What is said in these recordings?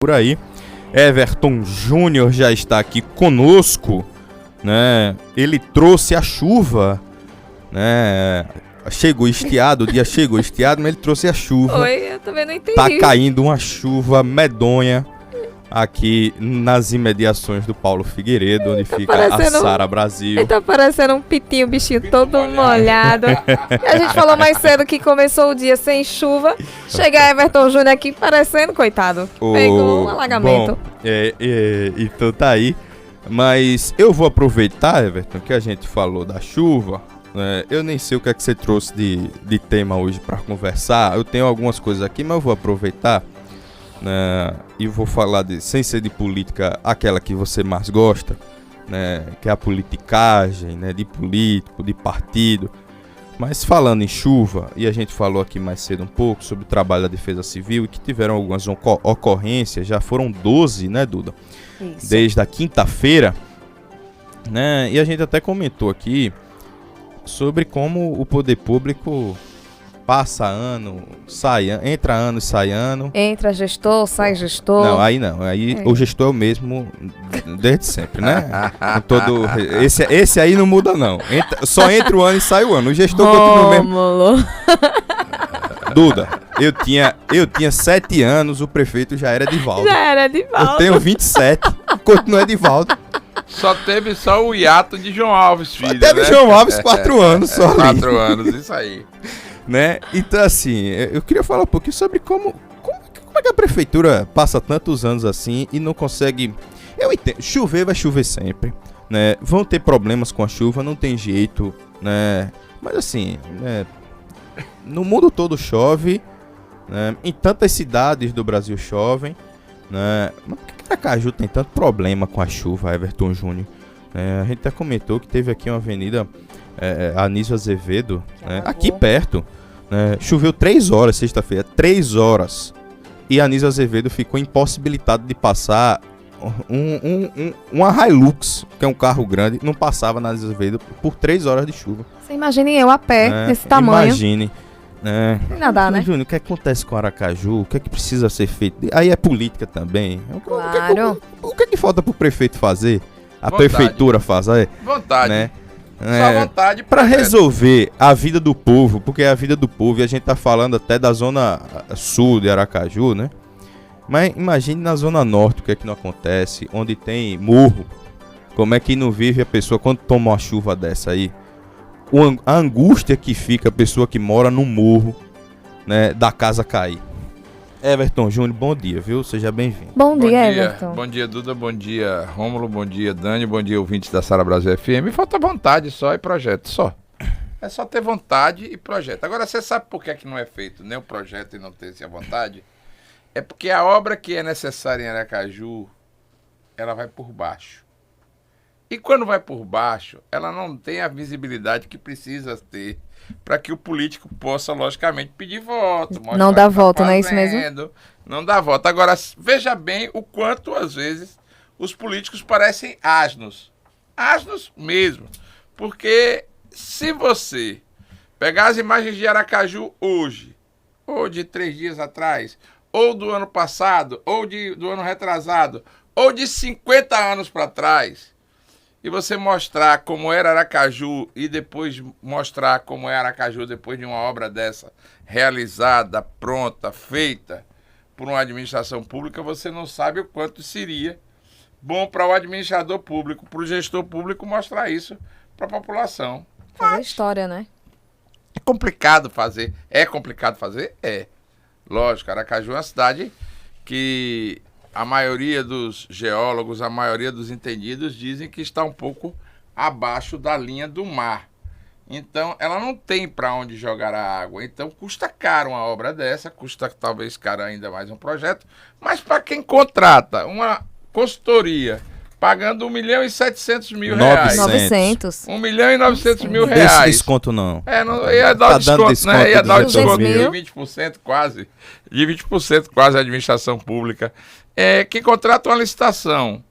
Por aí. Everton Júnior já está aqui conosco, né? Ele trouxe a chuva, né? Chegou estiado, o dia chegou estiado, mas ele trouxe a chuva. Oi, eu também não entendi. Tá caindo uma chuva medonha aqui nas imediações do Paulo Figueiredo, onde fica a Sara Brasil. Ele tá parecendo um pitinho, bichinho todo molhado. A gente falou mais cedo que começou o dia sem chuva. Chega Everton Júnior aqui parecendo, coitado, pegou um alagamento. Bom, então tá aí. Mas eu vou aproveitar, Everton, que a gente falou da chuva. Eu nem sei o que é que você trouxe de tema hoje para conversar. Eu tenho algumas coisas aqui, mas eu vou aproveitar, né, e vou falar sem ser de política, aquela que você mais gosta, né, que é a politicagem, né, de político, de partido. Mas falando em chuva, e a gente falou aqui mais cedo um pouco sobre o trabalho da Defesa Civil, e que tiveram algumas ocorrências, já foram 12, né, Duda? Isso. Desde a quinta-feira, né, e a gente até comentou aqui sobre como o poder público passa ano, entra ano e sai ano. Entra gestor, sai gestor. Não, aí não. Aí o gestor é o mesmo desde sempre, né? Esse aí não muda, não. Só entra o ano e sai o ano. O gestor continua o mesmo. Duda, eu tinha 7 anos, o prefeito já era Edivaldo. Eu tenho 27, continua Edivaldo. Só teve o hiato de João Alves, filho. Teve, né? João Alves 4 anos só. 4 anos, isso aí. Né? Então, assim, eu queria falar um pouquinho sobre como é que a prefeitura passa tantos anos assim e não consegue... Eu entendo, chover vai chover sempre, né? Vão ter problemas com a chuva, não tem jeito, né? Mas assim, né? No mundo todo chove, né? Em tantas cidades do Brasil chovem, né? Mas por que Aracaju tem tanto problema com a chuva, Everton Júnior? A gente até comentou que teve aqui uma avenida, Anísio Azevedo, né? Aqui perto, né? Choveu 3 horas sexta-feira, 3 horas. E Anísio Azevedo ficou impossibilitado de passar uma Hilux, que é um carro grande, não passava na Anísio Azevedo por 3 horas de chuva. Você imagine eu a pé, desse tamanho. Imagine. Sem nadar, né? Júnior, o que acontece com Aracaju? O que é que precisa ser feito? Aí é política também. Claro. O que é que falta pro prefeito fazer? A prefeitura fazer? Vontade. Né? Só vontade para resolver a vida do povo, porque é a vida do povo, e a gente tá falando até da zona sul de Aracaju, né? Mas imagine na zona norte o que é que não acontece, onde tem morro. Como é que não vive a pessoa quando toma uma chuva dessa aí? A angústia que fica a pessoa que mora no morro, né, da casa cair. Everton Júnior, bom dia, viu? Seja bem-vindo. Bom dia, Everton. Bom dia, Duda. Bom dia, Rômulo. Bom dia, Dani. Bom dia, ouvintes da Sara Brasil FM. Falta vontade só e projeto, só. É só ter vontade e projeto. Agora, você sabe por que não é feito nem o projeto e não ter essa vontade? É porque a obra que é necessária em Aracaju, ela vai por baixo. E quando vai por baixo, ela não tem a visibilidade que precisa ter para que o político possa, logicamente, pedir voto. Não dá voto, não é isso mesmo? Não dá voto. Agora, veja bem o quanto, às vezes, os políticos parecem asnos. Asnos mesmo. Porque se você pegar as imagens de Aracaju hoje, ou de 3 dias atrás, ou do ano passado, ou do ano retrasado, ou de 50 anos para trás, e você mostrar como era Aracaju e depois mostrar como é Aracaju depois de uma obra dessa realizada, pronta, feita por uma administração pública, você não sabe o quanto seria bom para o administrador público, para o gestor público mostrar isso para a população. Fazer história, né? É complicado fazer. É complicado fazer? É. Lógico, Aracaju é uma cidade que a maioria dos geólogos, a maioria dos entendidos dizem que está um pouco abaixo da linha do mar. Então, ela não tem para onde jogar a água. Então, custa caro uma obra dessa, custa talvez caro ainda mais um projeto. Mas para quem contrata uma consultoria pagando R$1.700.000. 900. R$1.900.000. Desse desconto não. Não ia dar desconto, né? Ia dar desconto de 20% quase. De 20% quase a administração pública. Quem contrata uma licitação,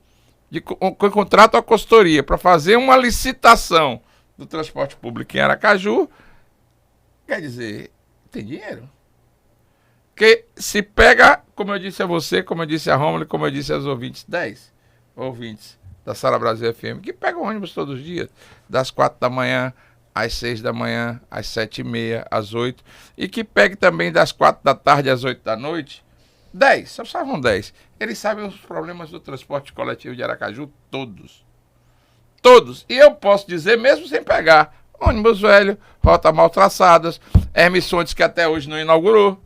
quem contrata uma consultoria para fazer uma licitação do transporte público em Aracaju, quer dizer, tem dinheiro. Porque se pega, como eu disse a você, como eu disse a Romulo, como eu disse aos ouvintes, 10 ouvintes da Sala Brasil FM, que pegam ônibus todos os dias, das 4 da manhã às 6 da manhã, às 7h30, às 8, e que pegue também das 4 da tarde às 8 da noite, 10, só estavam 10. Eles sabem os problemas do transporte coletivo de Aracaju, todos. Todos. E eu posso dizer, mesmo sem pegar, ônibus velho, rota mal traçadas, Hermes Sontes, que até hoje não inaugurou.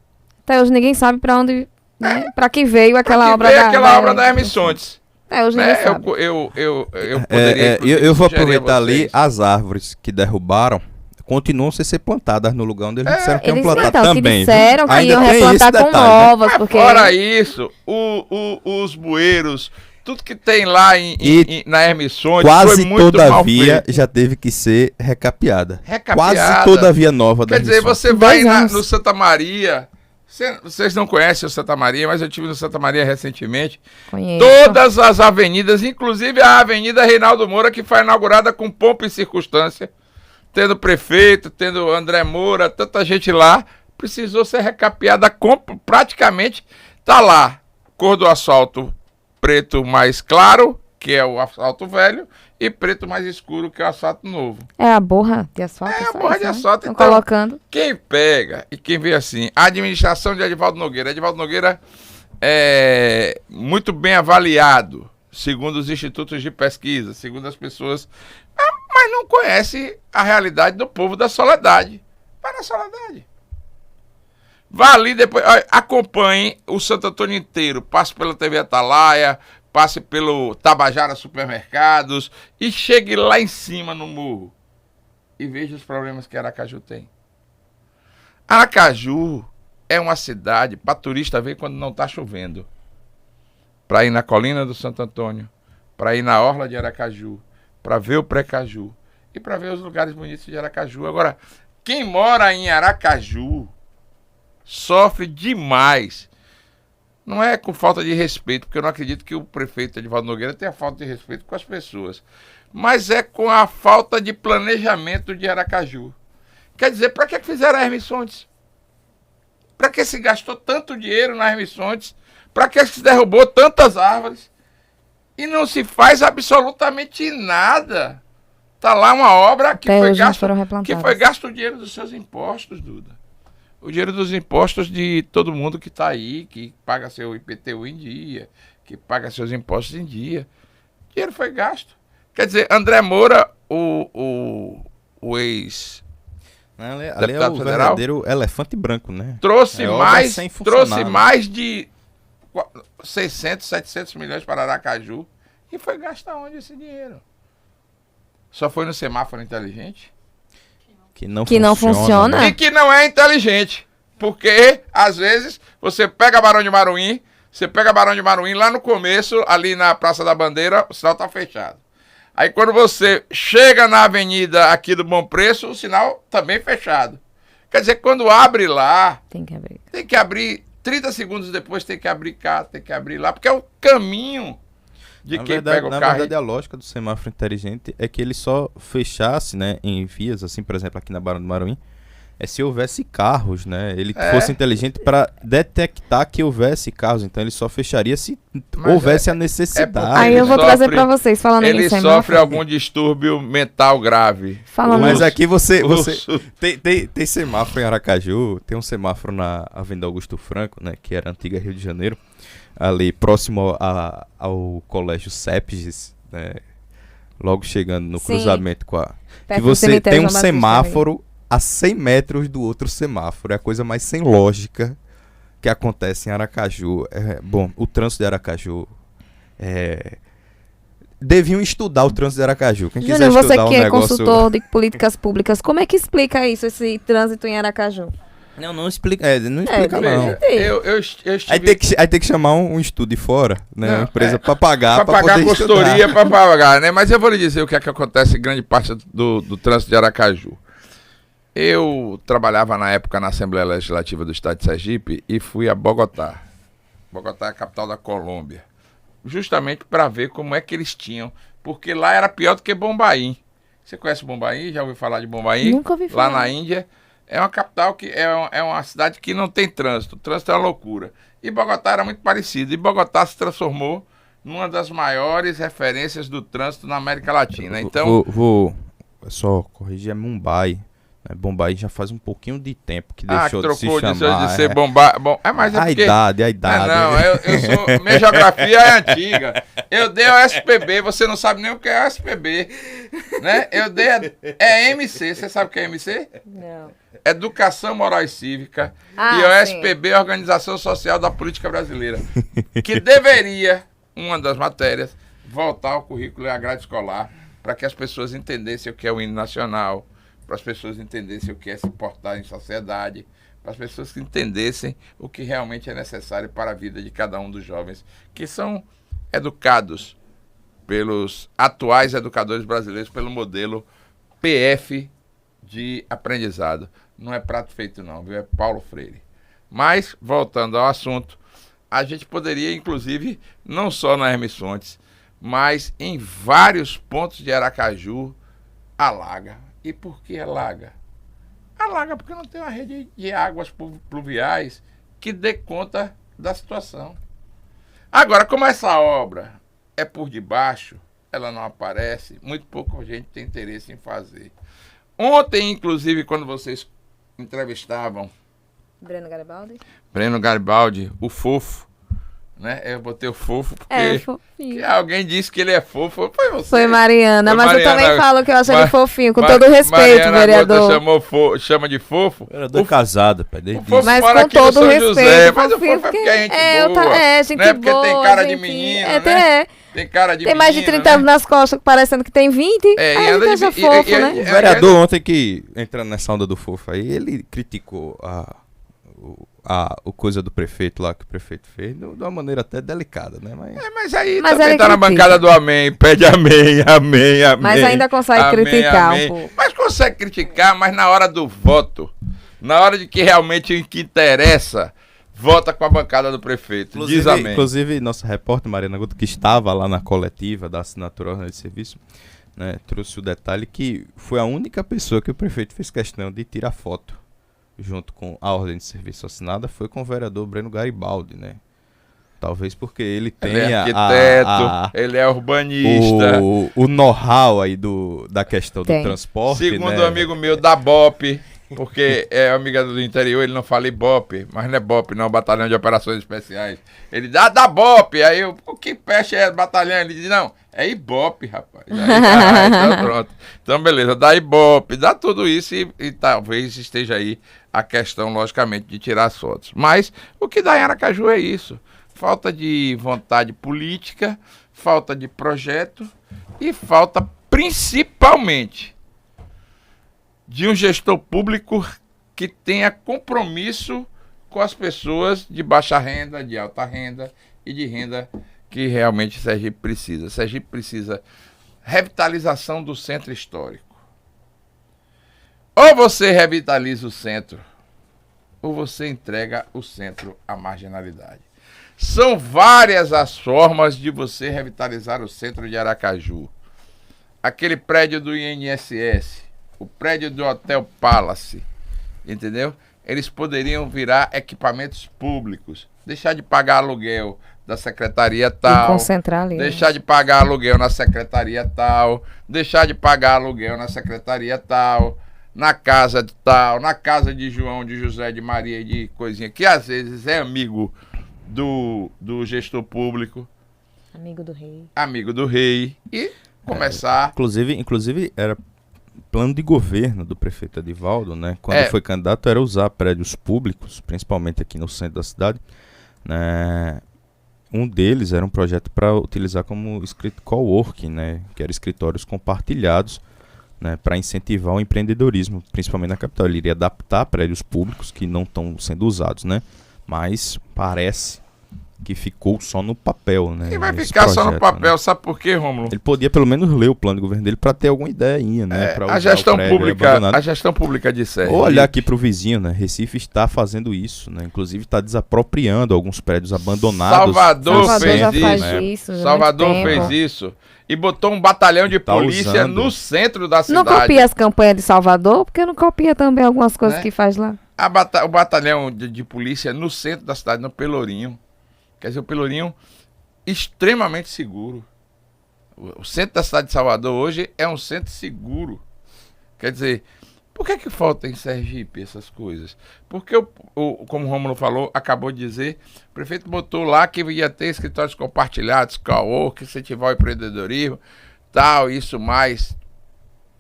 Até hoje ninguém sabe pra onde, né? Pra que veio aquela obra aquela obra da Hermes Sontes. Até hoje ninguém sabe. Eu vou aproveitar ali as árvores que derrubaram. Continuam sem ser plantadas no lugar onde eles disseram que iam plantar também. Que disseram que ainda iam replantar com detalhe, novas. Porque... Fora isso, os bueiros, tudo que tem lá na Hermes Sontes quase foi muito toda mal via feito. já teve que ser recapeada. Recapeada. Quase toda a via nova da Quer dizer, Hermes Sontes. você vai 10 anos. no Santa Maria. Vocês não conhecem o Santa Maria, mas eu estive no Santa Maria recentemente. Conheço. Todas as avenidas, inclusive a Avenida Reinaldo Moura, que foi inaugurada com pompa e circunstância, tendo prefeito, tendo André Moura, tanta gente lá, precisou ser recapeada, praticamente tá lá. Cor do asfalto preto mais claro, que é o asfalto velho, e preto mais escuro, que é o asfalto novo. É a borra de asfalto? É a borra de asfalto. Estão Então, colocando. quem pega e quem vê assim, a administração de Edivaldo Nogueira. Edivaldo Nogueira é muito bem avaliado, segundo os institutos de pesquisa, segundo as pessoas, mas não conhece a realidade do povo da Soledade. Vai na Soledade. Vá ali depois, acompanhe o Santo Antônio inteiro, passe pela TV Atalaia, passe pelo Tabajara Supermercados e chegue lá em cima no morro e veja os problemas que Aracaju tem. Aracaju é uma cidade para turista ver quando não está chovendo. Para ir na colina do Santo Antônio, para ir na orla de Aracaju, para ver o Pré-Caju e para ver os lugares bonitos de Aracaju. Agora, quem mora em Aracaju sofre demais. Não é com falta de respeito, porque eu não acredito que o prefeito Edivaldo Nogueira tenha falta de respeito com as pessoas. Mas é com a falta de planejamento de Aracaju. Quer dizer, para que fizeram a Hermes Sontes? Para que se gastou tanto dinheiro na Hermes Sontes? Para que se derrubou tantas árvores? E não se faz absolutamente nada. Está lá uma obra que foi gasto o dinheiro dos seus impostos, Duda. O dinheiro dos impostos de todo mundo que está aí, que paga seu IPTU em dia, que paga seus impostos em dia. O dinheiro foi gasto. Quer dizer, André Moura, o ex ali é o verdadeiro elefante branco, né? Trouxe mais de 600, 700 milhões para Aracaju e foi gastar onde esse dinheiro? Só foi no semáforo inteligente? Que não funciona. E que não é inteligente. Porque, às vezes, você pega Barão de Maruim lá no começo, ali na Praça da Bandeira, o sinal tá fechado. Aí quando você chega na avenida aqui do Bom Preço, o sinal também fechado. Quer dizer, quando abre lá, tem que abrir 30 segundos depois, tem que abrir cá, tem que abrir lá, porque é o caminho de quem pega o carro. Na verdade, a lógica do semáforo inteligente é que ele só fechasse, né, em vias, assim, por exemplo, aqui na Barão do Maruim, se houvesse carros, né? Ele fosse inteligente para detectar que houvesse carros, então ele só fecharia se houvesse a necessidade. Aí eu vou trazer para vocês, falando ele sofre algum distúrbio mental grave. Mas aqui tem semáforo em Aracaju, tem um semáforo na Avenida Augusto Franco, né, que era a antiga Rio de Janeiro, ali próximo ao Colégio Sepges, né, logo chegando no cruzamento com a... Que você tem um semáforo a 100 metros do outro semáforo. É a coisa mais sem lógica que acontece em Aracaju. Bom, o trânsito de Aracaju... Deviam estudar o trânsito de Aracaju. Quem quiser Júnior, estudar você que é negócio... consultor de políticas públicas, como é que explica isso, esse trânsito em Aracaju? Não explica, não explica não. Eu estive... Aí tem que chamar um estudo de fora, né? Uma empresa para pagar, para pagar a consultoria, para pagar, né? Mas eu vou lhe dizer o que é que acontece em grande parte do trânsito de Aracaju. Eu trabalhava na época na Assembleia Legislativa do Estado de Sergipe e fui a Bogotá. Bogotá é a capital da Colômbia. Justamente para ver como é que eles tinham. Porque lá era pior do que Bombaim. Você conhece Bombaim? Já ouviu falar de Bombaim? Nunca ouvi falar. Lá na Índia. é uma capital que é uma cidade que não tem trânsito. O trânsito é uma loucura. E Bogotá era muito parecido. E Bogotá se transformou numa das maiores referências do trânsito na América Latina. Então, vou só corrigir, é Mumbai. Né? Bombaí já faz um pouquinho de tempo que deixou que de se trocou chamar. de ser Bombar. Bom, mas é a porque... idade. Eu sou... Minha geografia é antiga. Eu dei o SPB, você não sabe nem o que é o SPB. Né? Eu dei é MC, você sabe o que é MC? Não. Educação Moral e Cívica. Ah, E o sim. SPB, Organização Social da Política Brasileira. Que deveria, uma das matérias, voltar ao currículo e à grade escolar, para que as pessoas entendessem o que é o hino nacional, para as pessoas entendessem o que é se portar em sociedade, para as pessoas que entendessem o que realmente é necessário para a vida de cada um dos jovens, que são educados pelos atuais educadores brasileiros, pelo modelo PF de aprendizado. Não é prato feito não, viu? É Paulo Freire. Mas, voltando ao assunto, a gente poderia, inclusive, não só na Hermes Fontes, mas em vários pontos de Aracaju, alaga. E por que alaga? Alaga porque não tem uma rede de águas pluviais que dê conta da situação. Agora, como essa obra é por debaixo, ela não aparece, muito pouca gente tem interesse em fazer. Ontem, inclusive, quando vocês entrevistavam Breno Garibaldi, o fofo, né? Eu botei o fofo porque fofinho. alguém disse que ele é fofo. Foi você. Foi Mariana, Foi mas Mariana, eu também falo que eu acho ele fofinho, com Ma- todo respeito, Mariana vereador. Gota chama de fofo. Vereador casado, pai, desde O fofo Mas mora com aqui no todo São respeito, José, mas o fofinho, fofo é porque porque é gente é, boa. gente não é porque boa, tem cara de gente- menino, é, né? Tem cara de Tem mais de menino, 30 né? anos nas costas, parecendo que tem 20. É, e Aí anda ele de- deixa e- fofo, e- né? e- O vereador ontem que, entrando nessa onda do fofo aí, ele criticou o coisa do prefeito lá, que o prefeito fez, de uma maneira até delicada, né? Mas aí Mas também ele tá na critica. bancada do amém, pede amém, amém, amém. Mas ainda consegue amém, criticar amém. um pouco. Mas consegue criticar, mas na hora do voto, na hora de que realmente o que interessa, vota com a bancada do prefeito. Diz amém. Inclusive, nossa repórter Mariana Guto, que estava lá na coletiva da assinatura ordem de serviço, né, trouxe o detalhe que foi a única pessoa que o prefeito fez questão de tirar foto junto com a ordem de serviço assinada, foi com o vereador Breno Garibaldi, né? Talvez porque ele Ele é tenha arquiteto, ele é urbanista. o know-how aí da questão Tem. do transporte, Segundo né? um amigo meu da BOP, porque é amiga do interior, ele não fala IBOP, mas não é BOP, não, Batalhão de Operações Especiais. Ele dá da BOP, aí eu, o que peste é batalhão? Ele diz, não, é IBOP, rapaz. Aí, então pronto. Então beleza, dá IBOP, dá tudo isso e talvez esteja aí a questão, logicamente, de tirar as fotos. Mas o que dá em Aracaju é isso. Falta de vontade política, falta de projeto e falta principalmente de um gestor público que tenha compromisso com as pessoas de baixa renda, de alta renda e de renda que realmente Sergipe precisa. Sergipe precisa revitalização do centro histórico. Ou você revitaliza o centro, ou você entrega o centro à marginalidade. São várias as formas de você revitalizar o centro de Aracaju. Aquele prédio do INSS, o prédio do Hotel Palace, entendeu? Eles poderiam virar equipamentos públicos, deixar de pagar aluguel da secretaria E tal, concentrar ali. deixar de pagar aluguel na secretaria tal, deixar de pagar aluguel na secretaria tal, na casa de tal, na casa de João, de José, de Maria e de coisinha, que às vezes é amigo do gestor público, Amigo do rei. amigo do rei, e começar... Inclusive era plano de governo do prefeito Edivaldo, né? Quando foi candidato era usar prédios públicos, principalmente aqui no centro da cidade, né? Um deles era um projeto para utilizar como coworking, né? Que era escritórios compartilhados, né? Para incentivar o empreendedorismo, principalmente na capital. Ele iria adaptar prédios públicos que não estão sendo usados, né? Mas parece que ficou só no papel, né? E vai esse ficar só no projeto, papel, né? sabe por quê, Rômulo? Ele podia pelo menos ler o plano de governo dele para ter alguma ideinha, né? Pra A usar gestão o prédio pública, abandonado. a gestão pública de Sergipe. Ou olhar aqui para o vizinho, né? Recife está fazendo isso, né? Inclusive está desapropriando alguns prédios abandonados. Salvador Salvador já fez faz isso. isso. já há Salvador muito tempo. fez isso. E botou um batalhão de Tá polícia usando. no centro da Não cidade. copia as campanhas de Salvador, porque não copia também algumas coisas Né? que faz lá. O batalhão de polícia no centro da cidade, no Pelourinho. Quer dizer, o Pelourinho extremamente seguro. O centro da cidade de Salvador hoje é um centro seguro. Quer dizer, por que falta em Sergipe essas coisas? Porque, como o Rômulo falou, acabou de dizer, o prefeito botou lá que ia ter escritórios compartilhados, que incentivar o empreendedorismo, tal, isso mais.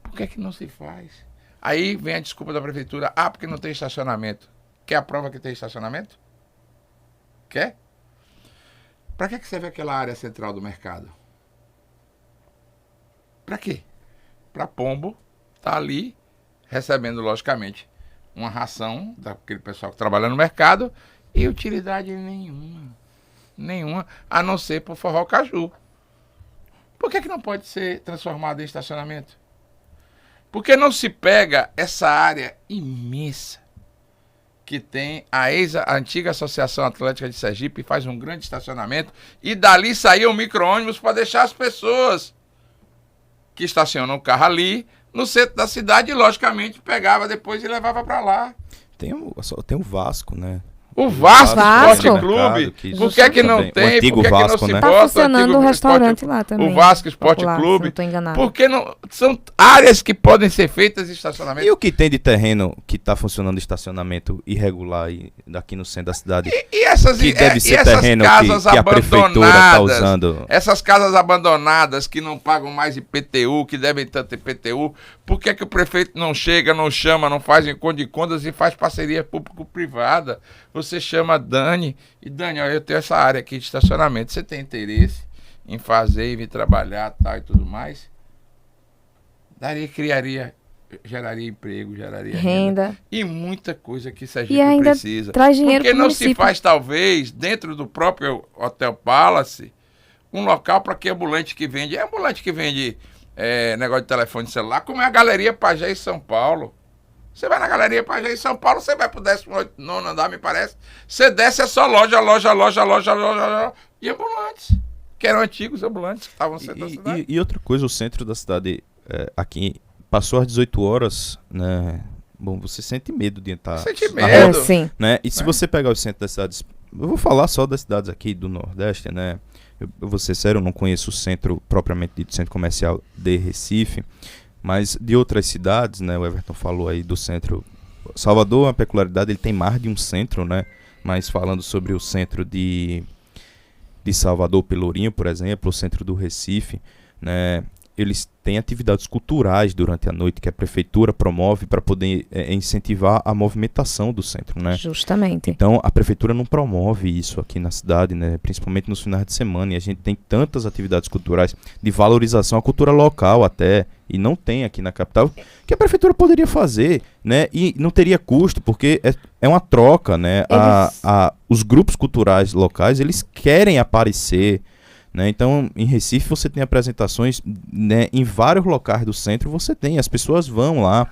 Por que não se faz? Aí vem a desculpa da prefeitura, porque não tem estacionamento. Quer a prova que tem estacionamento? Quer? Para que serve aquela área central do mercado? Para quê? Para pombo tá ali recebendo, logicamente, uma ração daquele pessoal que trabalha no mercado e utilidade nenhuma. Nenhuma, a não ser por forró caju. Por que não pode ser transformado em estacionamento? Porque não se pega essa área imensa que tem a antiga Associação Atlética de Sergipe, faz um grande estacionamento, e dali saía um micro-ônibus para deixar as pessoas que estacionam o carro ali no centro da cidade e, logicamente, pegava depois e levava para lá. Tem o Vasco, né? O Vasco Vasco. Esporte Clube, por que que não também. tem? O antigo Por que que não Vasco, se né? Tá bota o funcionando antigo o restaurante Esporte- lá também. O Vasco Esporte Popular, se Clube. não tô enganado. Porque não, são áreas que podem ser feitas em estacionamento. E o que tem de terreno que está funcionando estacionamento irregular aqui no centro da cidade? E essas, Que deve ser essas terreno casas que a prefeitura está abandonadas, usando. essas casas abandonadas que não pagam mais IPTU, que devem tanto IPTU, por que que o prefeito não chega, não chama, não faz encontro de contas e faz parceria público-privada? Você chama a Dani, e Dani, olha, eu tenho essa área aqui de estacionamento, você tem interesse em fazer e vir trabalhar, tal e tudo mais? Geraria emprego, geraria renda. E muita coisa que Sergipe E ainda precisa. traz dinheiro Porque pro não município. se faz, talvez, dentro do próprio Hotel Palace, um local para que ambulante que vende negócio de telefone celular, como é a Galeria Pajé em São Paulo. Você vai na Galeria Pajé em São Paulo, você vai pro 19º andar, me parece. Você desce, é só loja e ambulantes. Que eram antigos ambulantes que estavam no centro da cidade. E outra coisa, o centro da cidade aqui passou às 18 horas, né? Bom, você sente medo de entrar. Sente na medo. rua, Sim. né? E se você pegar o centro das cidades, eu vou falar só das cidades aqui do Nordeste, né? Eu vou ser sério, eu não conheço o centro propriamente dito, centro comercial de Recife, mas de outras cidades, né? O Everton falou aí do centro. Salvador é uma peculiaridade, ele tem mais de um centro, né? Mas falando sobre o centro de Salvador, Pelourinho, por exemplo, o centro do Recife, né? Eles têm atividades culturais durante a noite que a prefeitura promove para poder incentivar a movimentação do centro, né? Justamente. Então, a prefeitura não promove isso aqui na cidade, né? Principalmente nos finais de semana. E a gente tem tantas atividades culturais de valorização à cultura local até, e não tem aqui na capital, que a prefeitura poderia fazer, né? E não teria custo, porque é uma troca, né? Os grupos culturais locais, eles querem aparecer, né? Então, em Recife você tem apresentações, né? Em vários locais do centro você tem, as pessoas vão lá,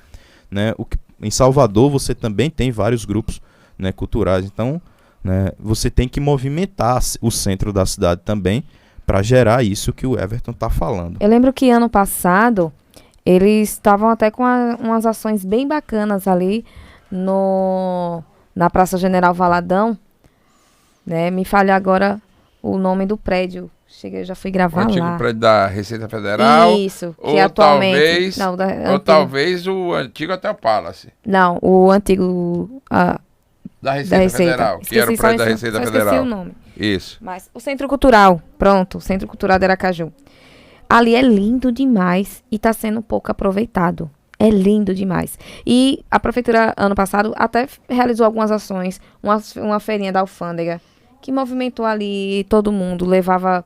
né? Em Salvador você também tem vários grupos, né, culturais. Então, né, você tem que movimentar o centro da cidade também para gerar isso que o Everton está falando. Eu lembro que ano passado eles estavam até com umas ações bem bacanas ali na Praça General Valadão, né? Me falha agora o nome do prédio. Cheguei, já fui O gravar antigo lá. prédio da Receita Federal. Isso, que ou atualmente... talvez, não, ou talvez o antigo Hotel Palace. Não, o antigo Da Receita, da Receita. Federal, que era o prédio da Receita só Federal. esqueci o nome. Isso. Mas o Centro Cultural, pronto, o Centro Cultural de Aracaju. Ali é lindo demais e está sendo pouco aproveitado. É lindo demais. E a prefeitura, ano passado, até realizou algumas ações, uma feirinha da alfândega, que movimentou ali todo mundo, levava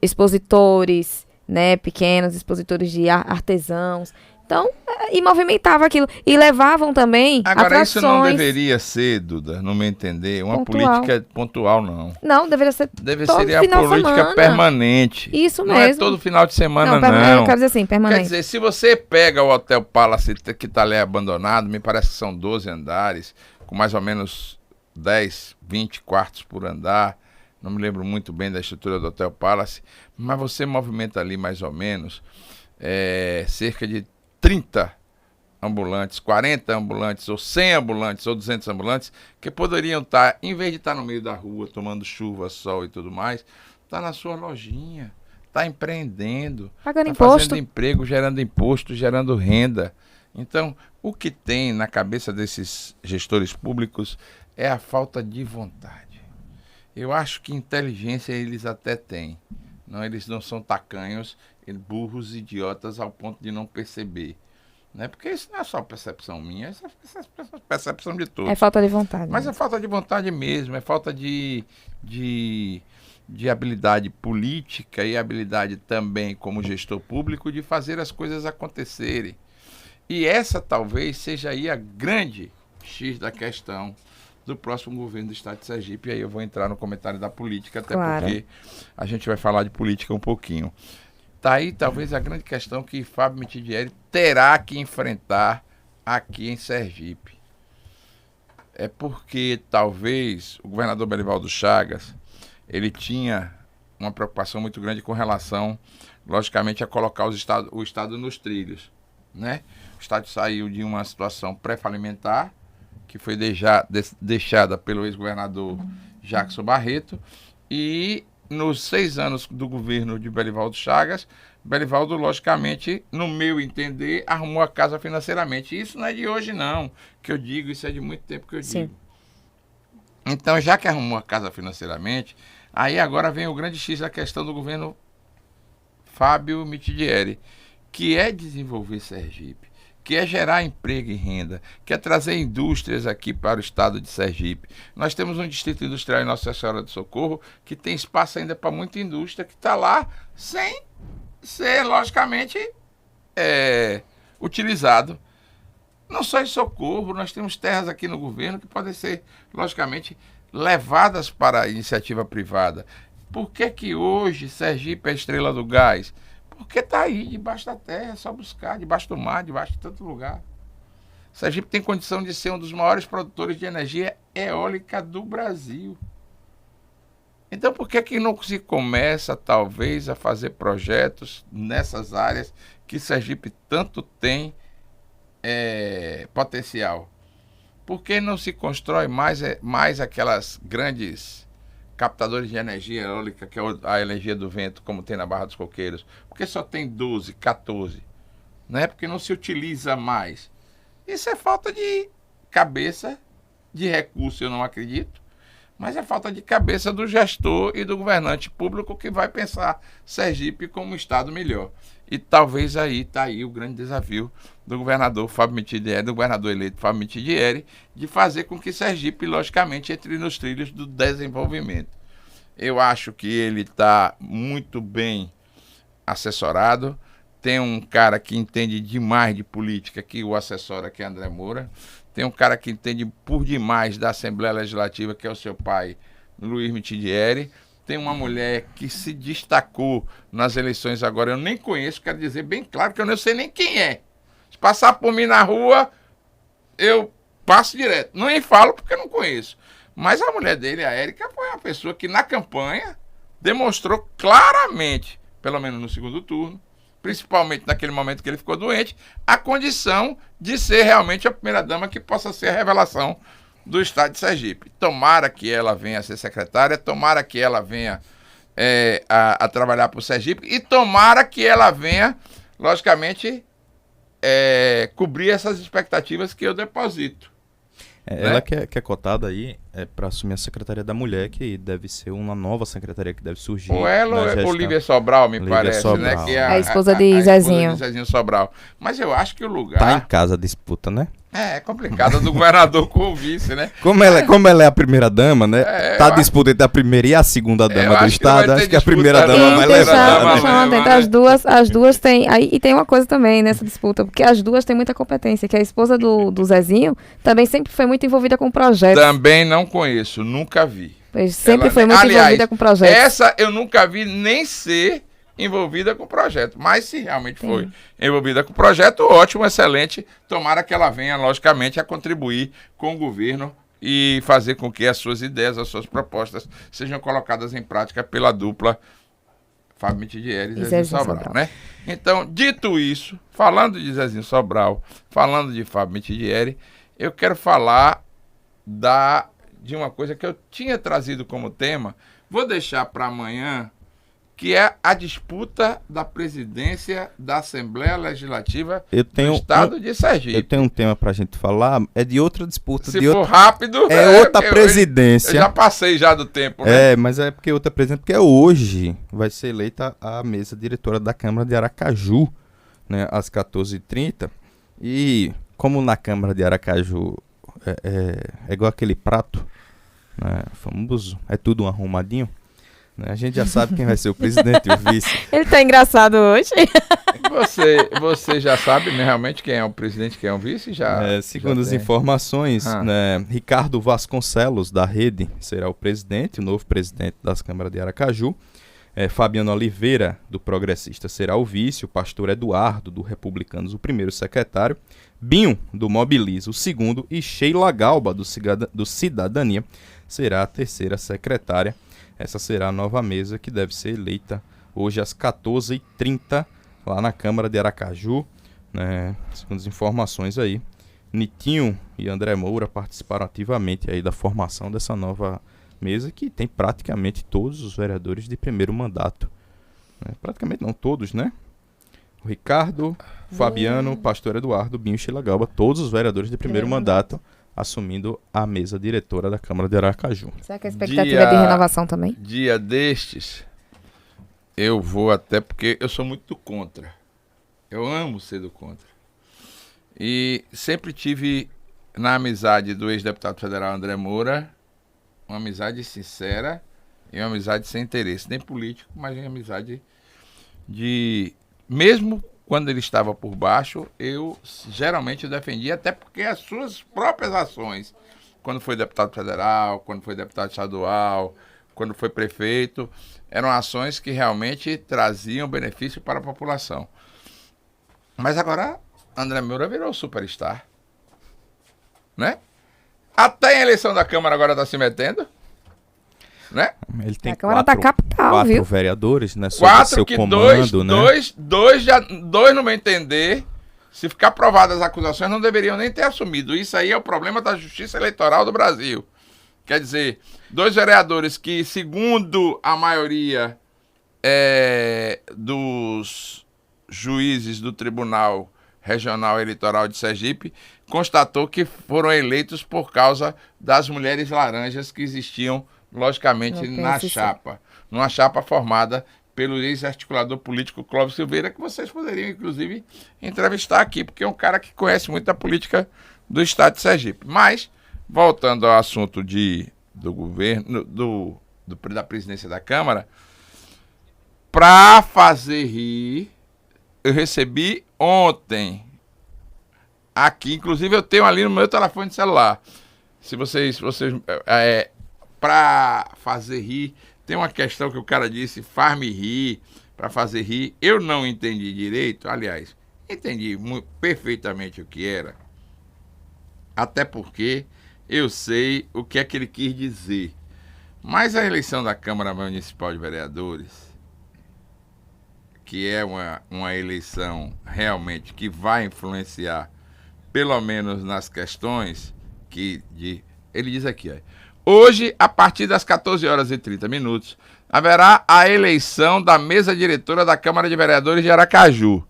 expositores, né, pequenos expositores de artesãos, Então, e movimentava aquilo. E levavam também Agora, atrações. isso não deveria ser, Duda, no meu entender, uma Pontual. política pontual, não. Não, deveria ser Deve todo ser a final de política semana. permanente. Isso Não mesmo. é todo final de semana, não. Eu não. quero dizer assim, permanente. Quer dizer, se você pega o Hotel Palace que está ali abandonado, me parece que são 12 andares, com mais ou menos 10, 20 quartos por andar. Não me lembro muito bem da estrutura do Hotel Palace, mas você movimenta ali mais ou menos cerca de 30 ambulantes, 40 ambulantes, ou 100 ambulantes, ou 200 ambulantes, que poderiam estar, em vez de estar no meio da rua, tomando chuva, sol e tudo mais, tá na sua lojinha, tá empreendendo, Pagando tá imposto. fazendo emprego, gerando imposto, gerando renda. Então, o que tem na cabeça desses gestores públicos é a falta de vontade. Eu acho que inteligência eles até têm. Não, eles não são tacanhos, burros, idiotas ao ponto de não perceber. Né? Porque isso não é só percepção minha, isso é percepção de todos. É falta de vontade. Mas é falta de vontade mesmo, é falta de habilidade política e habilidade também como gestor público de fazer as coisas acontecerem. E essa talvez seja aí a grande X da questão do próximo governo do estado de Sergipe. E aí eu vou entrar no comentário da política, até porque a gente vai falar de política um pouquinho. Tá aí talvez a grande questão que Fábio Mitidieri terá que enfrentar aqui em Sergipe. É porque talvez o governador Belivaldo Chagas, ele tinha uma preocupação muito grande com relação, logicamente, a colocar o estado nos trilhos, né? O estado saiu de uma situação pré-falimentar, que foi deixada pelo ex-governador Jackson Barreto, e nos 6 anos do governo de Belivaldo Chagas, Belivaldo, logicamente, no meu entender, arrumou a casa financeiramente. Isso não é de hoje, não, que eu digo, isso é de muito tempo que eu digo. Então, já que arrumou a casa financeiramente, aí agora vem o grande X da questão do governo Fábio Mitidieri, que é desenvolver Sergipe, que é gerar emprego e renda, que é trazer indústrias aqui para o estado de Sergipe. Nós temos um distrito industrial em Nossa Senhora do Socorro que tem espaço ainda para muita indústria que está lá sem ser, logicamente, utilizado. Não só em Socorro, nós temos terras aqui no governo que podem ser, logicamente, levadas para a iniciativa privada. Por que que hoje Sergipe é a estrela do gás? Porque está aí, debaixo da terra, é só buscar, debaixo do mar, debaixo de tanto lugar. Sergipe tem condição de ser um dos maiores produtores de energia eólica do Brasil. Então, por que que não se começa, talvez, a fazer projetos nessas áreas que Sergipe tanto tem potencial? Por que não se constrói mais aquelas grandes captadores de energia eólica, que é a energia do vento, como tem na Barra dos Coqueiros? Porque só tem 12, 14, né? Porque não se utiliza mais. Isso é falta de cabeça, de recurso, eu não acredito, mas é falta de cabeça do gestor e do governante público que vai pensar Sergipe como um estado melhor. E talvez aí está aí o grande desafio do governador Fábio Mitidieri, do governador eleito Fábio Mitidieri, de fazer com que Sergipe, logicamente, entre nos trilhos do desenvolvimento. Eu acho que ele está muito bem assessorado. Tem um cara que entende demais de política, que o assessora, que é André Moura. Tem um cara que entende por demais da Assembleia Legislativa, que é o seu pai, Luiz Mitidieri. Tem uma mulher que se destacou nas eleições agora, eu nem conheço, quero dizer bem claro que eu não sei nem quem é. Se passar por mim na rua, eu passo direto. Nem falo porque eu não conheço. Mas a mulher dele, a Érica, foi uma pessoa que na campanha demonstrou claramente, pelo menos no segundo turno, principalmente naquele momento que ele ficou doente, a condição de ser realmente a primeira-dama que possa ser a revelação do estado de Sergipe. Tomara que ela venha a ser secretária, tomara que ela venha a trabalhar para o Sergipe e tomara que ela venha, logicamente, cobrir essas expectativas que eu deposito. Ela que é cotada aí É para assumir a Secretaria da Mulher, que deve ser uma nova secretaria que deve surgir. Ou ela ou gestão. Olivia Sobral, me Olivia parece, Sobral. né? Que é A esposa de a Zezinho. esposa de Zezinho Sobral. Mas eu acho que o lugar... Tá em casa a disputa, né? É complicado do governador com o vice, né? Como ela é a primeira dama, né? Tá a disputa entre a primeira e a segunda dama do acho que vai Estado. ter Acho que a disputa, primeira não. dama E vai Deixa- levar. dama, né? vai deixa levar, né? as duas têm. Aí, e tem uma coisa também nessa disputa, porque as duas têm muita competência, que a esposa do Zezinho também sempre foi muito envolvida com projetos. Também não conheço, nunca vi. Pois sempre Ela- foi muito aliás, envolvida com projetos. Essa eu nunca vi nem ser envolvida com o projeto. Mas se realmente foi envolvida com o projeto, ótimo, excelente. Tomara que ela venha, logicamente, a contribuir com o governo e fazer com que as suas ideias, as suas propostas sejam colocadas em prática pela dupla Fábio Mitidieri e Zezinho Sobral, né? Então, dito isso, falando de Zezinho Sobral, falando de Fábio Mitidieri, eu quero falar de uma coisa que eu tinha trazido como tema, vou deixar para amanhã, que é a disputa da presidência da Assembleia Legislativa do Estado de Sergipe. Eu tenho um tema pra gente falar, é de outra disputa. Se de for outra, rápido... é outra eu presidência. já passei já do tempo, né? Mas é porque outra presidência, porque hoje vai ser eleita a mesa diretora da Câmara de Aracaju, né, às 14h30. E como na Câmara de Aracaju é igual aquele prato, né, famoso, é tudo um arrumadinho, né, a gente já sabe quem vai ser o presidente e o vice. Ele tá engraçado hoje. Você já sabe, né, realmente quem é o presidente e quem é o vice? Segundo as tem. informações, né, Ricardo Vasconcelos, da Rede, será o presidente, o novo presidente das câmaras de Aracaju. Fabiano Oliveira, do Progressista, será o vice. O pastor Eduardo, do Republicanos, o primeiro secretário. Binho, do Mobiliza, o segundo. E Sheila Galba, do Cidadania, será a terceira secretária. Essa será a nova mesa que deve ser eleita hoje às 14h30, lá na Câmara de Aracaju, né? Segundo as informações aí, Nitinho e André Moura participaram ativamente aí da formação dessa nova mesa, que tem praticamente todos os vereadores de primeiro mandato, né? Praticamente não todos, né? O Ricardo, Fabiano, Pastor Eduardo, Binho e Sheila Galba, todos os vereadores de primeiro mandato assumindo a mesa diretora da Câmara de Aracaju. Será que a expectativa é de renovação também? Dia destes, eu vou até porque eu sou muito do contra. Eu amo ser do contra. E sempre tive na amizade do ex-deputado federal André Moura uma amizade sincera e uma amizade sem interesse, nem político, mas uma amizade de... Mesmo quando ele estava por baixo, eu geralmente o defendia, até porque as suas próprias ações, quando foi deputado federal, quando foi deputado estadual, quando foi prefeito, eram ações que realmente traziam benefício para a população. Mas agora, André Moura virou superstar, né? Até a eleição da Câmara agora está se metendo, né? Ele tem A Câmara tá capital, quatro viu? vereadores, né? Sob Quatro seu que comando, né? dois, no meu entender, se ficar provadas as acusações, não deveriam nem ter assumido. Isso aí é o problema da Justiça Eleitoral do Brasil. Quer dizer, 2 vereadores que, segundo a maioria dos juízes do Tribunal Regional Eleitoral de Sergipe, constatou que foram eleitos por causa das mulheres laranjas que existiam, logicamente, na chapa. Numa chapa formada pelo ex-articulador político Clóvis Silveira, que vocês poderiam, inclusive, entrevistar aqui, porque é um cara que conhece muito a política do Estado de Sergipe. Mas, voltando ao assunto do governo, da presidência da Câmara, para fazer rir, eu recebi ontem, aqui, inclusive eu tenho ali no meu telefone de celular, se vocês para fazer rir, tem uma questão que o cara disse, faz-me rir, para fazer rir, eu não entendi direito, aliás, entendi perfeitamente o que era, até porque eu sei o que é que ele quis dizer, mas a eleição da Câmara Municipal de Vereadores, que é uma eleição realmente que vai influenciar, pelo menos nas questões ele diz aqui, ó, hoje, a partir das 14h30, haverá a eleição da mesa diretora da Câmara de Vereadores de Aracaju.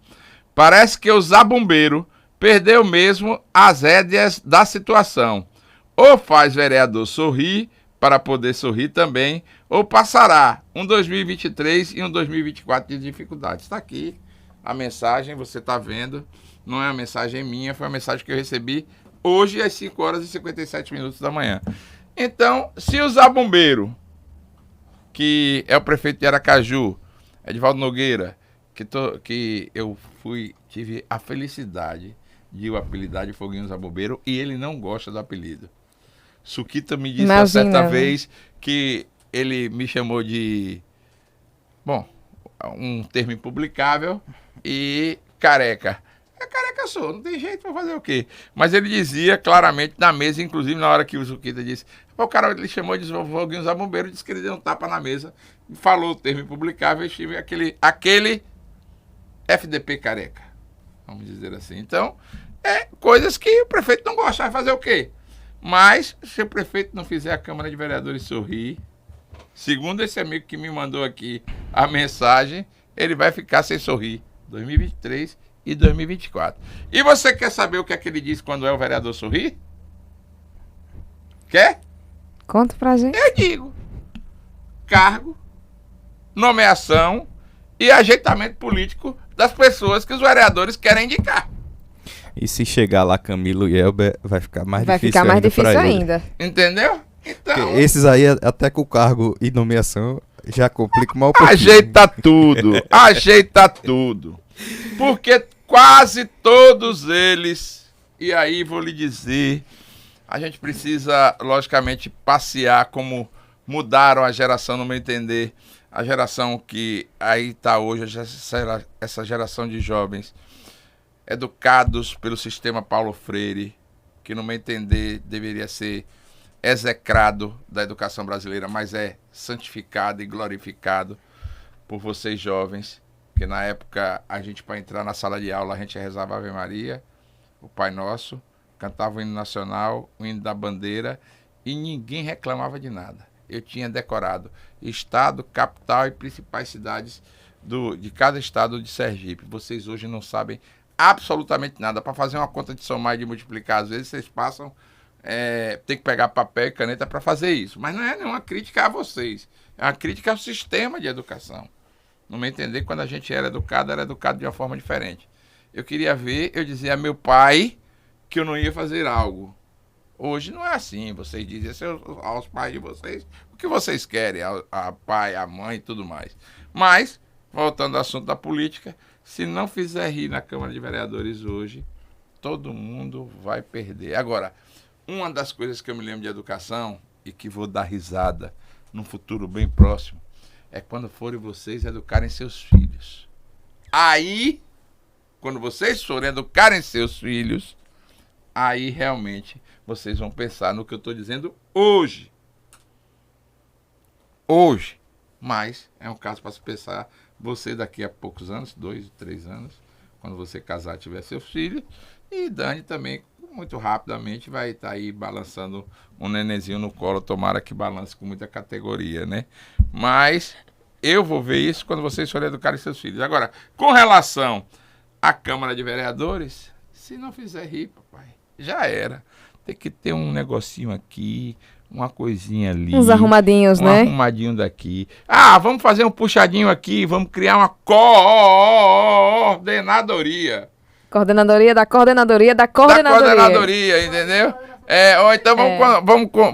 Parece que o Zabumbeiro perdeu mesmo as rédeas da situação. ou faz vereador sorrir para poder sorrir também, ou passará um 2023 e um 2024 de dificuldades. Está aqui a mensagem, você está vendo, não é uma mensagem minha, foi uma mensagem que eu recebi hoje às 5 horas e 57 minutos da manhã. Então, se o Zé Bombeiro, que é o prefeito de Aracaju, Edivaldo Nogueira, que eu tive a felicidade de o apelidar de Foguinho Zé Bombeiro, e ele não gosta do apelido. Suquita me disse uma certa vez que ele me chamou de, bom, um termo impublicável, e careca. Careca sou, não tem jeito pra fazer o quê? Mas ele dizia claramente na mesa, inclusive na hora que o Suquita disse, o cara ele chamou de Foguinho Zé Bombeiro, disse que ele deu um tapa na mesa, falou o termo impublicável, e tive aquele FDP careca, vamos dizer assim. Então, coisas que o prefeito não gosta, vai fazer o quê? Mas, se o prefeito não fizer a Câmara de Vereadores sorrir, segundo esse amigo que me mandou aqui a mensagem, ele vai ficar sem sorrir 2023 e 2024. E você quer saber o que é que ele diz quando é o vereador sorrir? Quer? Conta pra gente. Eu digo: cargo, nomeação e ajeitamento político das pessoas que os vereadores querem indicar. E se chegar lá Camilo e Elber, vai ficar mais Vai difícil ficar mais ainda pra difícil ele. ainda. Entendeu? Então, Porque esses aí, até com o cargo e nomeação, já complica mal um pouquinho. ajeita tudo, ajeita tudo. Porque quase todos eles, e aí vou lhe dizer, a gente precisa, logicamente, passear como mudaram a geração, no meu entender, a geração que aí está hoje, essa geração de jovens educados pelo sistema Paulo Freire, que no meu entender deveria ser execrado da educação brasileira, mas é santificado e glorificado por vocês jovens, que na época a gente, para entrar na sala de aula, a gente rezava Ave Maria, o Pai Nosso, cantava o hino nacional, o hino da bandeira, e ninguém reclamava de nada. Eu tinha decorado estado, capital e principais cidades de cada estado de Sergipe. Vocês hoje não sabem absolutamente nada. Para fazer uma conta de somar e de multiplicar, às vezes vocês passam, tem que pegar papel e caneta para fazer isso. Mas não é nenhuma crítica a vocês, é uma crítica ao sistema de educação. No meu entender, quando a gente era educado de uma forma diferente. Eu queria ver, eu dizia a meu pai que eu não ia fazer algo. Hoje não é assim, vocês dizem aos pais de vocês o que vocês querem, a pai, a mãe e tudo mais. Mas, voltando ao assunto da política, se não fizer rir na Câmara de Vereadores hoje, todo mundo vai perder. Agora, uma das coisas que eu me lembro de educação, e que vou dar risada num futuro bem próximo, é quando forem vocês educarem seus filhos. Aí, quando vocês forem educarem seus filhos, aí realmente vocês vão pensar no que eu estou dizendo hoje. Hoje. Mas é um caso para se pensar, você daqui a poucos anos, 2, 3 anos, quando você casar tiver seus filhos, e Dani também, muito rapidamente, vai estar aí balançando um nenenzinho no colo, tomara que balance com muita categoria, né? Mas eu vou ver isso quando vocês forem educar seus filhos. Agora, com relação à Câmara de Vereadores, se não fizer rir, papai, já era. Tem que ter um negocinho aqui, uma coisinha ali. Uns arrumadinhos, né? Arrumadinho daqui. Ah, vamos fazer um puxadinho aqui, vamos criar uma coordenadoria. Coordenadoria da coordenadoria da coordenadoria. Da coordenadoria, entendeu? Ou então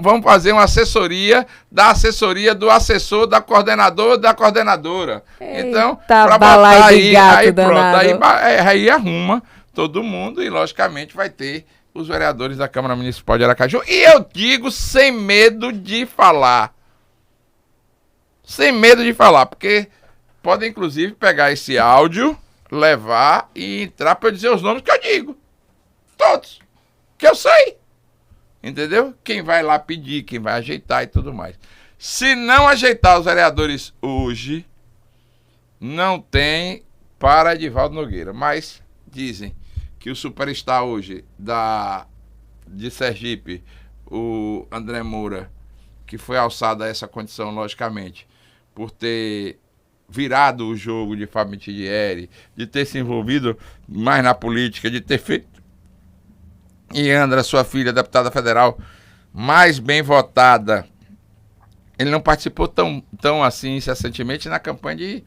vamos fazer uma assessoria da assessoria do assessor da coordenador da coordenadora. Então, para botar aí pronto, aí arruma todo mundo e logicamente vai ter os vereadores da Câmara Municipal de Aracaju. E eu digo sem medo de falar. Sem medo de falar, porque podem inclusive pegar esse áudio, levar e entrar para eu dizer os nomes que eu digo. Todos. Que eu sei. Entendeu? Quem vai lá pedir, quem vai ajeitar e tudo mais. Se não ajeitar os vereadores hoje, não tem para Edivaldo Nogueira. Mas dizem que o superstar hoje de Sergipe, o André Moura, que foi alçado a essa condição, logicamente, por ter virado o jogo de Fábio Mitidieri, de ter se envolvido mais na política, de ter feito. E Andra, sua filha, deputada federal, mais bem votada. Ele não participou tão assim incessantemente na campanha de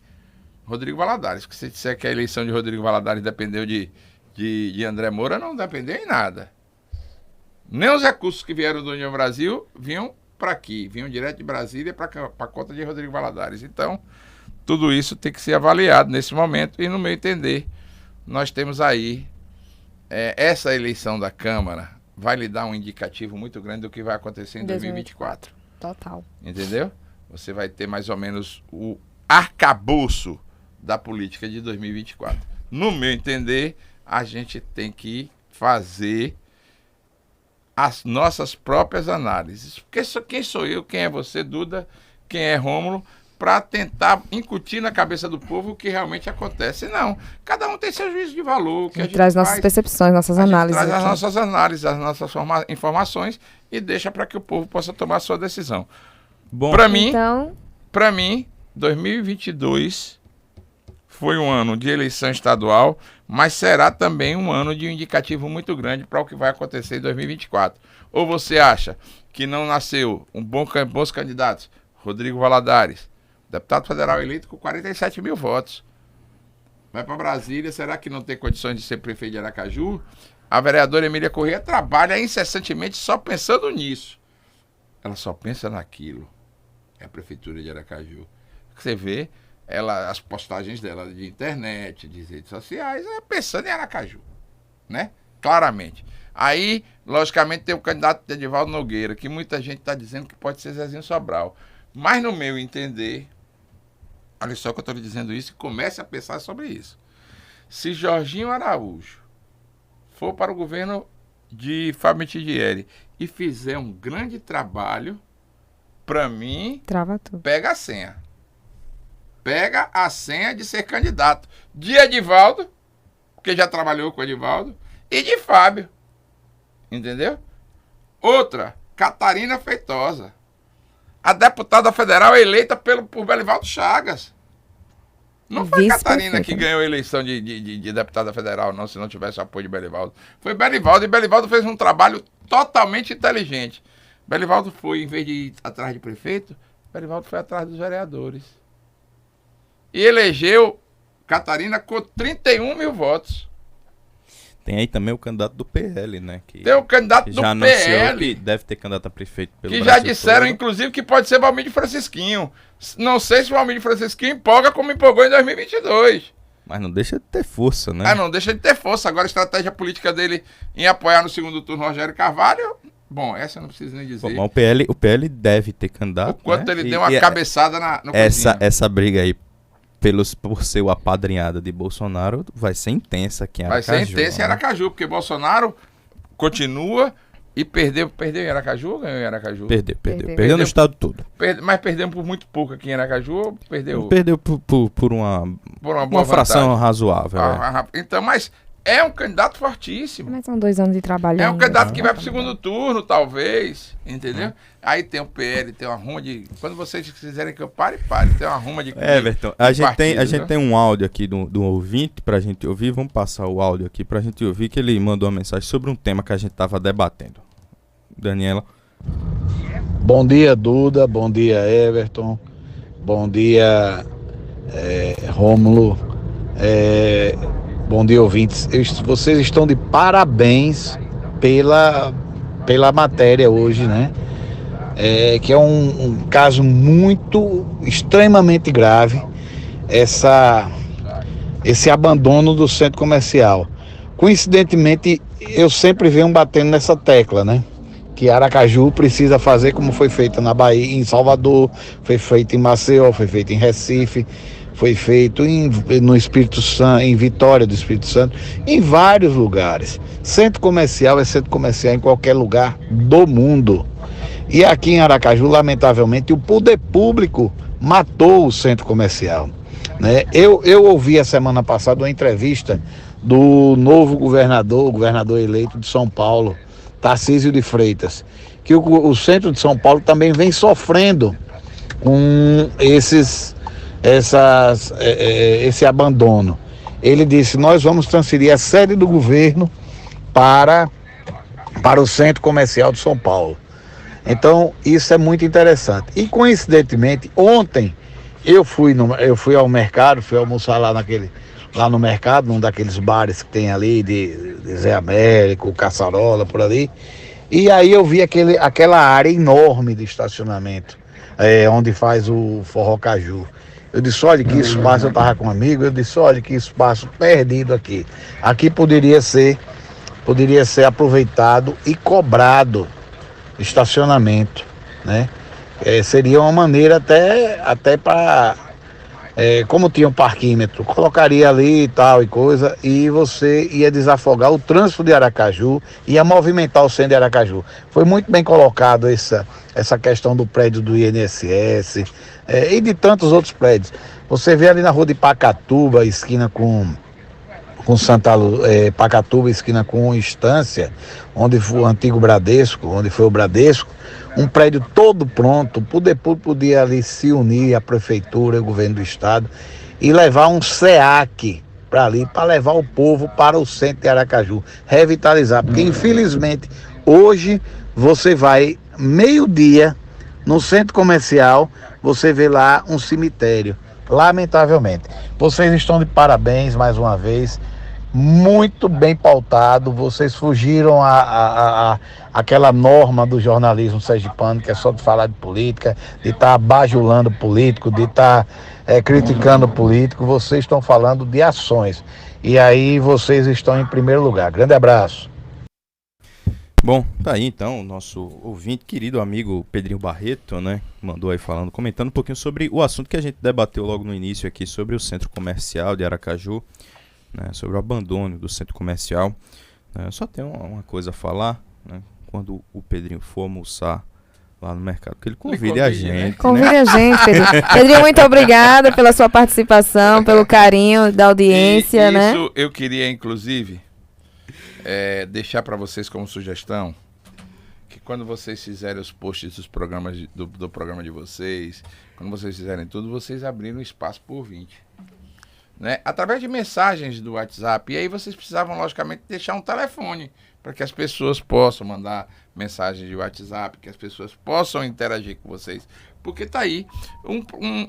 Rodrigo Valadares. Porque se disser que a eleição de Rodrigo Valadares dependeu de André Moura, não dependeu em nada. Nem os recursos que vieram do União Brasil vinham para aqui, vinham direto de Brasília para a conta de Rodrigo Valadares. Então, tudo isso tem que ser avaliado nesse momento e, no meu entender, nós temos aí essa eleição da Câmara vai lhe dar um indicativo muito grande do que vai acontecer em 2024. Total. Entendeu? Você vai ter mais ou menos o arcabouço da política de 2024. No meu entender, a gente tem que fazer as nossas próprias análises. Porque quem sou eu, quem é você, Duda, quem é Rômulo, para tentar incutir na cabeça do povo o que realmente acontece. Não, cada um tem seu juízo de valor. A gente traz nossas percepções, nossas análises. Traz as nossas análises, as nossas informações e deixa para que o povo possa tomar a sua decisão. Bom, Para mim, 2022 foi um ano de eleição estadual, mas será também um ano de um indicativo muito grande para o que vai acontecer em 2024. Ou você acha que não nasceu bons candidatos? Rodrigo Valadares, deputado federal eleito com 47 mil votos. Vai para Brasília, será que não tem condições de ser prefeito de Aracaju? A vereadora Emília Corrêa trabalha incessantemente só pensando nisso. Ela só pensa naquilo. É a prefeitura de Aracaju. Você vê as postagens dela de internet, de redes sociais, pensando em Aracaju, né? Claramente. Aí, logicamente, tem o candidato Edivaldo Nogueira, que muita gente está dizendo que pode ser Zezinho Sobral. Mas, no meu entender, olha só que eu estou lhe dizendo isso e comece a pensar sobre isso. Se Jorginho Araújo for para o governo de Fábio Mitidieri e fizer um grande trabalho, para mim, trava tudo. Pega a senha. Pega a senha de ser candidato de Edivaldo, porque já trabalhou com Edivaldo, e de Fábio. Entendeu? Outra, Catarina Feitosa. A deputada federal eleita por Belivaldo Chagas. Não foi Catarina que ganhou a eleição de deputada federal, não, se não tivesse o apoio de Belivaldo. Foi Belivaldo, e Belivaldo fez um trabalho totalmente inteligente. Belivaldo foi, em vez de ir atrás de prefeito, Belivaldo foi atrás dos vereadores. E elegeu Catarina com 31 mil votos. Tem aí também o candidato do PL, né? Tem o candidato do PL. Que deve ter candidato a prefeito pelo que Brasil já disseram, todo. Inclusive, que pode ser Valmir de Francisquinho. Não sei se o Valmir de Francisquinho empolga como empolgou em 2022. Mas não deixa de ter força, né? Não deixa de ter força. Agora a estratégia política dele em apoiar no segundo turno Rogério Carvalho... Bom, essa eu não preciso nem dizer. Bom, o PL deve ter candidato. O quanto né? ele deu uma cabeçada no essa briga aí, por ser o apadrinhado de Bolsonaro, vai ser intensa aqui em Aracaju. Vai ser intensa em Aracaju, porque Bolsonaro continua e perdeu em Aracaju ou ganhou em Aracaju? Perdeu no estado todo. Mas perdemos por muito pouco aqui em Aracaju ou perdeu? Perdeu por uma fração razoável. Então, mas... é um candidato fortíssimo. Mas são 2 anos de trabalho. É um candidato que vai para o segundo turno, talvez. Entendeu? Aí tem o PL, tem uma ruma de... Quando vocês quiserem que eu pare. Tem uma ruma de... Everton, a gente tem um áudio aqui do ouvinte pra gente ouvir. Vamos passar o áudio aqui pra gente ouvir, que ele mandou uma mensagem sobre um tema que a gente tava debatendo. Daniela. Bom dia, Duda. Bom dia, Everton. Bom dia, Rômulo. Bom dia, ouvintes. Vocês estão de parabéns pela matéria hoje, né? Que é um caso extremamente grave, esse abandono do centro comercial. Coincidentemente, eu sempre venho batendo nessa tecla, né? Que Aracaju precisa fazer como foi feito na Bahia, em Salvador, foi feito em Maceió, foi feito em Recife, foi feito no Espírito Santo, em Vitória do Espírito Santo, em vários lugares. Centro comercial é centro comercial em qualquer lugar do mundo. E aqui em Aracaju, lamentavelmente, o poder público matou o centro comercial, né? Eu ouvi a semana passada uma entrevista do novo governador, o governador eleito de São Paulo, Tarcísio de Freitas, que o centro de São Paulo também vem sofrendo com esse abandono. Ele disse: nós vamos transferir a sede do governo para o centro comercial de São Paulo. Então, isso é muito interessante. E, coincidentemente, ontem eu fui ao mercado, fui almoçar lá no mercado, num daqueles bares que tem ali, de Zé Américo, Caçarola, por ali. E aí eu vi aquela área enorme de estacionamento, onde faz o Forró Caju. Eu disse, olha que espaço, eu estava com um amigo, eu disse, olha que espaço perdido aqui. Aqui poderia ser aproveitado e cobrado estacionamento, né? Seria uma maneira até para, como tinha um parquímetro, colocaria ali e tal e coisa, e você ia desafogar o trânsito de Aracaju, ia movimentar o centro de Aracaju. Foi muito bem colocado essa questão do prédio do INSS, e de tantos outros prédios. Você vê ali na rua de Pacatuba, esquina com Pacatuba, esquina com Estância, onde foi o antigo Bradesco, onde foi o Bradesco, um prédio todo pronto, o poder público podia ali se unir, a prefeitura, o governo do estado, e levar um SEAC para ali, para levar o povo para o centro de Aracaju, revitalizar, porque infelizmente hoje você vai meio-dia no centro comercial, você vê lá um cemitério, lamentavelmente. Vocês estão de parabéns mais uma vez, muito bem pautado, vocês fugiram aquela norma do jornalismo sergipano, que é só de falar de política, de estar bajulando político, de estar criticando político. Vocês estão falando de ações, e aí vocês estão em primeiro lugar. Grande abraço. Bom, tá aí então o nosso ouvinte, querido amigo Pedrinho Barreto, né? Mandou aí comentando um pouquinho sobre o assunto que a gente debateu logo no início aqui, sobre o centro comercial de Aracaju, né? Sobre o abandono do centro comercial. Só tem uma coisa a falar, né? Quando o Pedrinho for almoçar lá no mercado, que ele convide a gente. Né? Convide a gente, Pedrinho. Pedrinho, muito obrigada pela sua participação, pelo carinho da audiência, né? Isso eu queria, inclusive, deixar para vocês como sugestão, que quando vocês fizerem os posts dos programas do programa de vocês, quando vocês fizerem tudo, vocês abrirem um espaço por ouvinte, né? Através de mensagens do WhatsApp. E aí vocês precisavam, logicamente, deixar um telefone para que as pessoas possam mandar mensagens de WhatsApp, que as pessoas possam interagir com vocês. Porque tá aí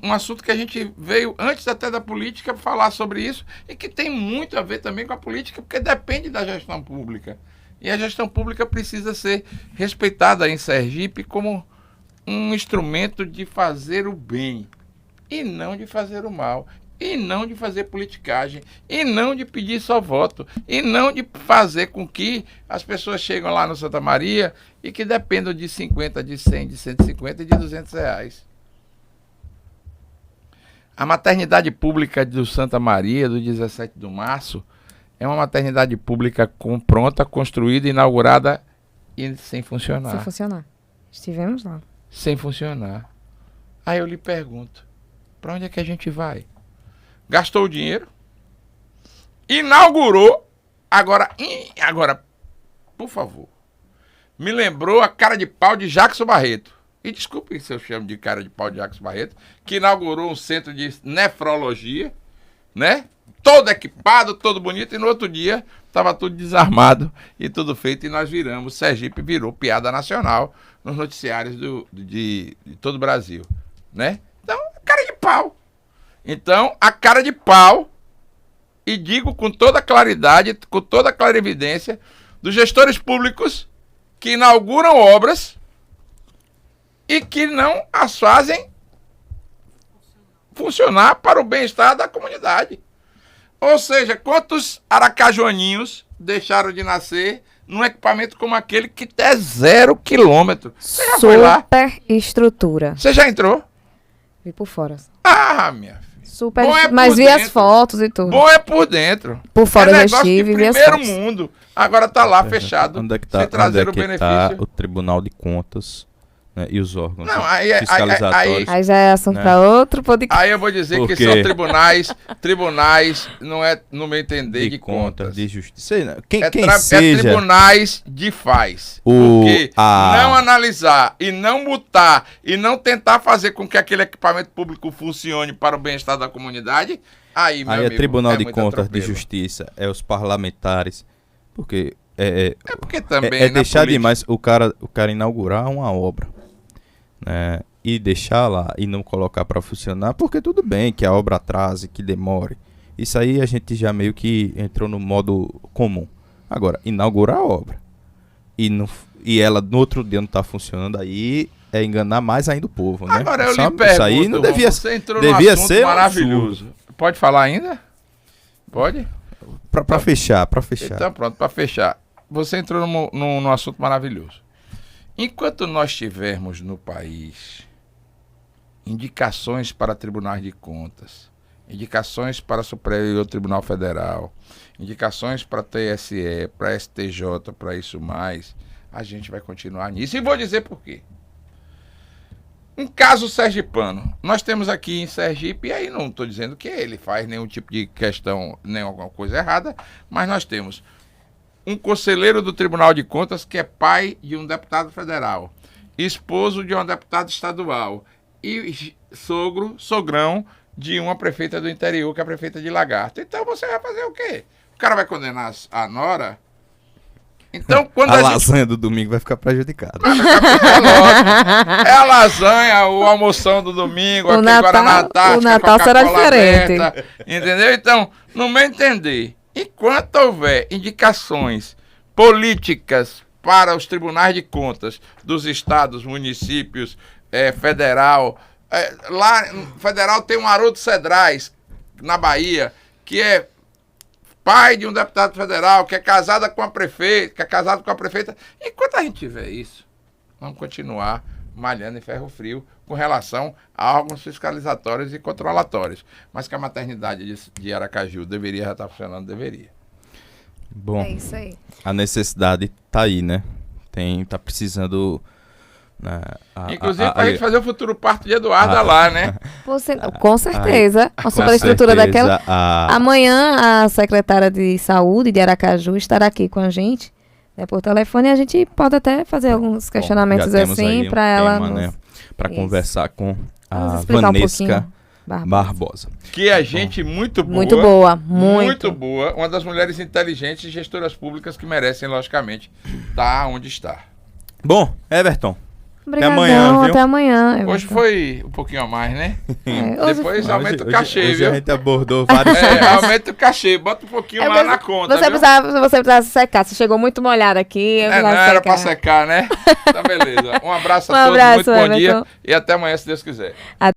um assunto que a gente veio, antes até da política, falar sobre isso, e que tem muito a ver também com a política, porque depende da gestão pública. E a gestão pública precisa ser respeitada em Sergipe como um instrumento de fazer o bem, e não de fazer o mal, e não de fazer politicagem, e não de pedir só voto, e não de fazer com que as pessoas cheguem lá no Santa Maria e que dependam de 50, de 100, de 150 e de 200 reais. A maternidade pública do Santa Maria, do 17 de março, é uma maternidade pública pronta, construída, inaugurada e sem funcionar. Sem funcionar. Estivemos lá. Sem funcionar. Aí eu lhe pergunto, para onde é que a gente vai? Gastou o dinheiro, inaugurou, agora, por favor, me lembrou a cara de pau de Jackson Barreto. E desculpe se eu chamo de cara de pau de Jackson Barreto, que inaugurou um centro de nefrologia, né? Todo equipado, todo bonito, e no outro dia estava tudo desarmado e tudo feito, e nós viramos, Sergipe virou piada nacional nos noticiários de todo o Brasil, né? Então, cara de pau. Então, a cara de pau, e digo com toda claridade, com toda clarividência, dos gestores públicos que inauguram obras e que não as fazem funcionar para o bem-estar da comunidade. Ou seja, quantos aracajuaninhos deixaram de nascer num equipamento como aquele que é 0 quilômetro? Você já foi lá? Super estrutura. Você já entrou? Vi por fora. Ah, minha filha. Super, Bom é mas vi dentro. as fotos e tudo. Bom é por dentro. Por fora eu já negócio estive e de vi as primeiro fotos. mundo. Agora tá lá fechado, Onde é que tá, sem trazer onde é o que benefício. tá o Tribunal de Contas, né, e os órgãos Não, fiscalizatórios? Aí já é assunto Né? para outro podcast. Aí eu vou dizer Por que quê? são tribunais, não é, no meu entender, de contas. de justiça. Quem É seja tribunais de faz. Porque não analisar e não multar e não tentar fazer com que aquele equipamento público funcione para o bem-estar da comunidade, aí, meu aí é amigo, Tribunal é de muito Contas de atropelo. Justiça, é os parlamentares, porque É porque também é na deixar política- demais o cara inaugurar uma obra, né? E deixar lá e não colocar para funcionar, porque tudo bem que a obra atrase, que demore. Isso aí a gente já meio que entrou no modo comum. Agora, inaugurar a obra e ela no outro dia não tá funcionando, aí é enganar mais ainda o povo, né? Agora eu lhe Sabe? pergunto, Isso aí não devia, você entrou devia num assunto ser um maravilhoso. Pode falar ainda? Pode? Pra fechar. Então pronto, para fechar. Você entrou num assunto maravilhoso. Enquanto nós tivermos no país indicações para tribunais de contas, indicações para Superior Tribunal Federal, indicações para TSE, para STJ, para isso mais, a gente vai continuar nisso. E vou dizer por quê. Um caso sergipano. Nós temos aqui em Sergipe, e aí não estou dizendo que ele faz nenhum tipo de questão, nem alguma coisa errada, mas nós temos um conselheiro do Tribunal de Contas que é pai de um deputado federal, esposo de uma deputada estadual e sogrão de uma prefeita do interior, que é a prefeita de Lagarto. Então você vai fazer o quê? O cara vai condenar a nora? Então, quando A a gente... lasanha do domingo vai ficar prejudicada. É a lasanha, o almoção do domingo, O aquele Natal- Guaraná Antártica, o Natal será Coca-Cola diferente. aberta, entendeu? Então, no meu entender, enquanto houver indicações políticas para os tribunais de contas dos estados, municípios, federal, lá federal tem um Haroldo Cedrais, na Bahia, que é pai de um deputado federal, que é casado com a prefeita, enquanto a gente tiver isso, vamos continuar malhando em ferro frio com relação a órgãos fiscalizatórios e controlatórios. Mas que a maternidade de Aracaju deveria já estar funcionando, deveria. Bom, É isso aí. a necessidade tá aí, né? Tá precisando... né, Inclusive para a gente fazer o futuro parto de Eduarda lá, né? Com certeza. Uma superestrutura daquela. Amanhã a secretária de saúde de Aracaju estará aqui com a gente, né, por telefone, e a gente pode até fazer alguns questionamentos assim para ela. Para Isso. conversar com Vamos a explicar um Vanessa pouquinho. Barbosa. Que é gente muito boa. Muito boa, Muito boa. Uma das mulheres inteligentes e gestoras públicas que merecem, logicamente, estar onde está. Bom, Everton. Obrigadão, amanhã, viu? até amanhã. Hoje foi um pouquinho a mais, né? Hoje Depois aumenta o cachê, hoje viu? a gente abordou vários Aumenta o cachê, bota um pouquinho mais na conta, você viu? precisava secar, você chegou muito molhado aqui. Não era pra secar, né? Então, beleza. Um abraço a Um todos, abraço, muito bom dia Everton. e até amanhã, se Deus quiser.